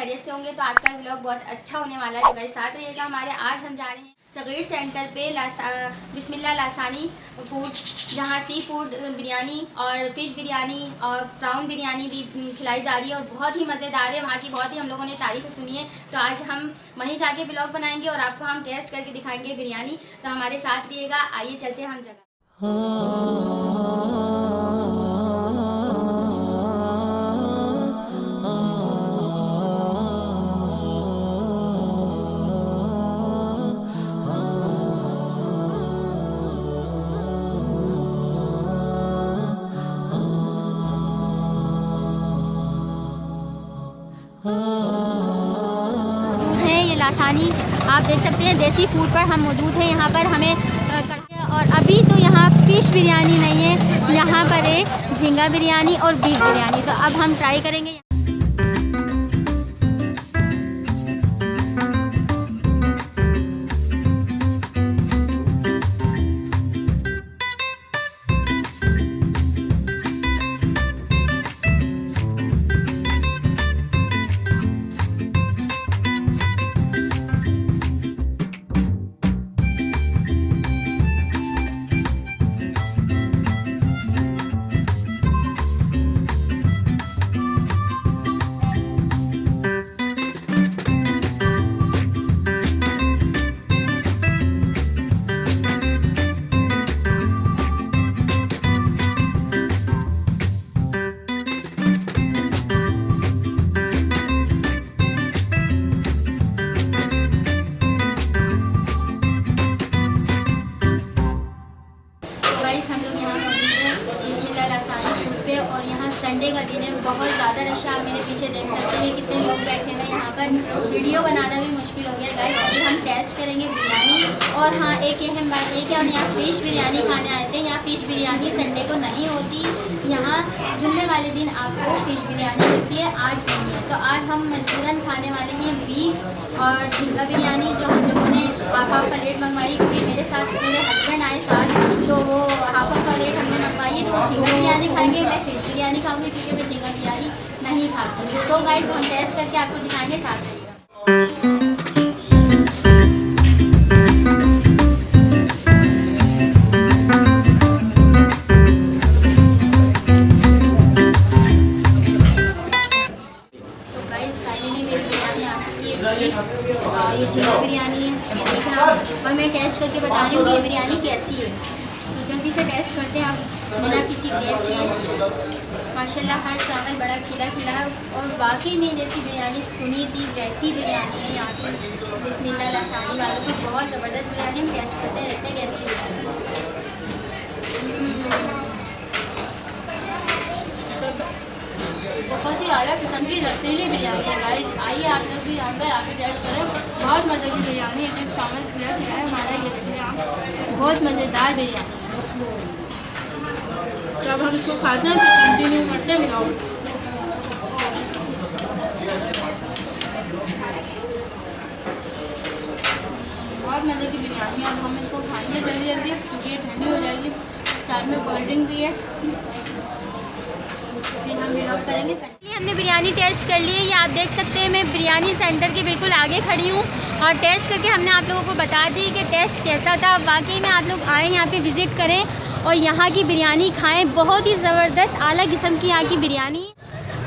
खैरियत से होंगे। तो आज का व्लॉग बहुत अच्छा होने वाला है, तो गाइस साथ रहिएगा हमारे। आज हम जा रहे हैं सगीर सेंटर पे बिस्मिल्लाह लासानी फूड, जहाँ सी फूड बिरयानी और फ़िश बिरयानी और प्राउन बिरयानी खिलाई जा रही है और बहुत ही मज़ेदार है। वहाँ की बहुत ही हम लोगों ने तारीफ़ सुनी है, तो आज हम वहीं जाके व्लॉग बनाएंगे और आपको हम टेस्ट करके दिखाएंगे बिरयानी। तो हमारे साथ रहिएगा। आइए चलते हैं हम जगह। मौजूद हैं ये लासानी, आप देख सकते हैं देसी फूड पर हम मौजूद हैं। यहाँ पर हमें और अभी तो यहाँ फ़िश बिरयानी नहीं है, यहाँ पर है झींगा बिरयानी और बीफ बिरयानी। तो अब हम ट्राई करेंगे। हम लोग यहाँ मौजूद हैं बिस्मिल्लाह लासानी फूड पे और यहाँ संडे का दिन है। बहुत ज़्यादा रश है, आप मेरे पीछे देख सकते हैं कितने लोग बैठे हैं। यहाँ पर वीडियो बनाना भी मुश्किल हो गया गाइस। अभी हम टेस्ट करेंगे बिरयानी। और हाँ, एक अहम बात ये कि हम यहाँ फ़िश बिरयानी खाने आए थे। यहाँ फ़िश बिरयानी संडे को नहीं होती, यहाँ जुम्मे वाले दिन आपको फ़िश बिरयानी मिलती है, आज नहीं है। तो आज हम मजबूरन खाने वाले हैं बीफ और झींगा बिरयानी, जो हम लोगों ने हाफ प्लेट मंगवाई क्योंकि मेरे साथ मेरे हस्बैंड आए साथ, तो वो हाफ प्लेट हमने मंगवाई है। तो वो झींगा बिरयानी खाएंगे, मैं फ़िश बिरयानी खाऊंगी क्योंकि मैं झींगा बिरयानी नहीं खाती। तो गाइस हम टेस्ट करके आपको दिखाएंगे, साथ रहिएगा। और ये झींगा बिरयानी है, ये देखना। और मैं टेस्ट करके बता रही हूँ कि ये बिरयानी कैसी है। तो जल्दी से टेस्ट करते हैं आप बिना किसी देर के। माशाल्लाह हर चावल बड़ा खिला खिला है और वाकई में जैसी बिरयानी सुनी थी वैसी बिरयानी है यहाँ की बिस्मिल्लाह लासानी वालों की। बहुत ज़बरदस्त बिरयानी। हम टेस्ट करते हैं, देखते हैं कैसी है। बहुत ही आला किस्म की रसीली बिरयानी है गाइस। आइए आप लोग भी यहाँ पर आके टेस्ट करें। बहुत मज़े की बिरयानी है, चावल खिला खिला है हमारा। ये देखिए आप, बहुत मज़ेदार बिरयानी है। जब हम इसको खाते हैं तो कंटिन्यू करते हैं ब्लॉग। बहुत मज़े की बिरयानी है। अब हम इसको खाएंगे जल्दी जल्दी क्योंकि ये ठंडी हो जाएगी। साथ में कोल्ड ड्रिंक भी है, हम व्लॉग करेंगे। हमने बिरयानी टेस्ट कर ली है। ये आप देख सकते हैं मैं बिरयानी सेंटर के बिल्कुल आगे खड़ी हूँ और टेस्ट करके हमने आप लोगों को बता दी कि टेस्ट कैसा था। वाकई में आप लोग आएँ, यहाँ पे विज़िट करें और यहाँ की बिरयानी खाएं। बहुत ही ज़बरदस्त आला किस्म की यहाँ की बिरयानी।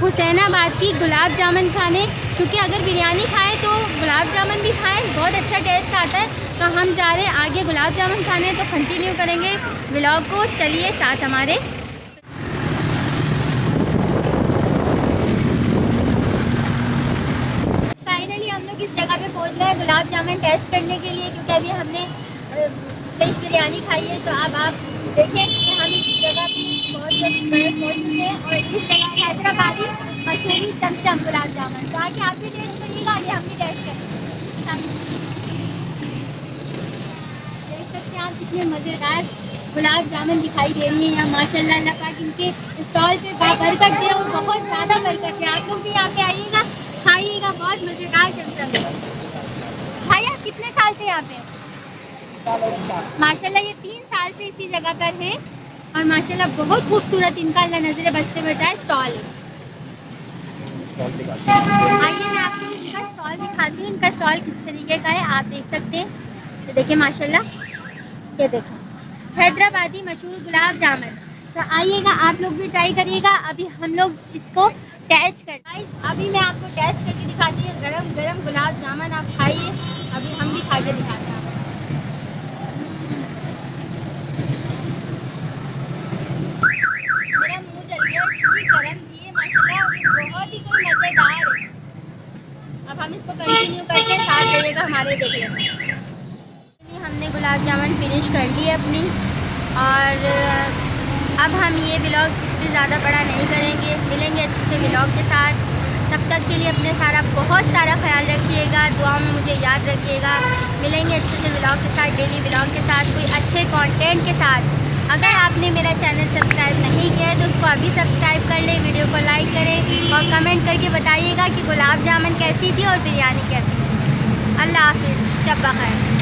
हुसैनाबाद की गुलाब जामुन खाने, क्योंकि अगर बिरयानी खाएँ तो गुलाब जामुन भी खाएँ, बहुत अच्छा टेस्ट आता है। तो हम जा रहे हैं आगे गुलाब जामुन खाने, तो कंटिन्यू करेंगे व्लॉग को। चलिए साथ हमारे। इस जगह पे पहुंच गए गुलाब जामुन टेस्ट करने के लिए, क्योंकि अभी हमने फ़िश बिरयानी खाई है। तो अब आप देखें कि हम इस जगह पे पहुंच चुके हैं और इस जगह हैदराबादी मशहूरी चमचम गुलाब जामुन। तो आके आप भी टेस्ट करिएगा, आगे हम भी टेस्ट करेंगे। देख सकते हैं आप कितने मज़ेदार गुलाब जामुन दिखाई दे रही है यहाँ। माशाल्लाह अल्लाह पाक इनके स्टॉल पे बाबरकत दे और बहुत ज़्यादा बरकत है। आप लोग भी यहाँ पे आइएगा, खाइएगा, बहुत मज़ेदार चमचम है। भाई आप कितने साल से यहाँ पे? माशाल्लाह ये 3 साल से इसी जगह पर है और माशाल्लाह बहुत खूबसूरत इनका अल्लाह नजरे बद से बचाए स्टॉल है। स्टॉल दिखाती हूँ। आइए मैं आपको इनका स्टॉल दिखाती हूँ। इनका स्टॉल किस तरीके का है आप देख सकते हैं। तो देखिए माशाल्लाह, ये देखो हैदराबादी मशहूर गुलाब जामुन। तो आइएगा आप लोग भी ट्राई करिएगा। अभी हम लोग इसको टेस्ट कर, अभी मैं आपको टेस्ट करके दिखाती हूँ। गरम गरम गुलाब जामुन आप खाइए। अभी हम भी खा के दिखाते हैं आपको। मेरा मुंह जल गया, इतनी गरम ये माशाल्लाह, और ये बहुत ही कोई मज़ेदार है। अब हम इसको कंटिन्यू करते हैं, साथ रहिएगा हमारे, देख लेते। हमने गुलाब जामुन फिनिश कर लिए अपनी, और अब हम ये व्लॉग इससे ज़्यादा बड़ा नहीं करेंगे। मिलेंगे अच्छे से व्लॉग के साथ। तब तक के लिए अपने बहुत सारा ख्याल रखिएगा, दुआ में मुझे याद रखिएगा। मिलेंगे अच्छे से व्लॉग के साथ, डेली व्लॉग के साथ, कोई अच्छे कंटेंट के साथ। अगर आपने मेरा चैनल सब्सक्राइब नहीं किया है तो उसको अभी सब्सक्राइब कर लें, वीडियो को लाइक करें और कमेंट करके बताइएगा कि गुलाब जामुन कैसी थी और बिरयानी कैसी थी। अल्लाह हाफिज़, शब बख़ैर।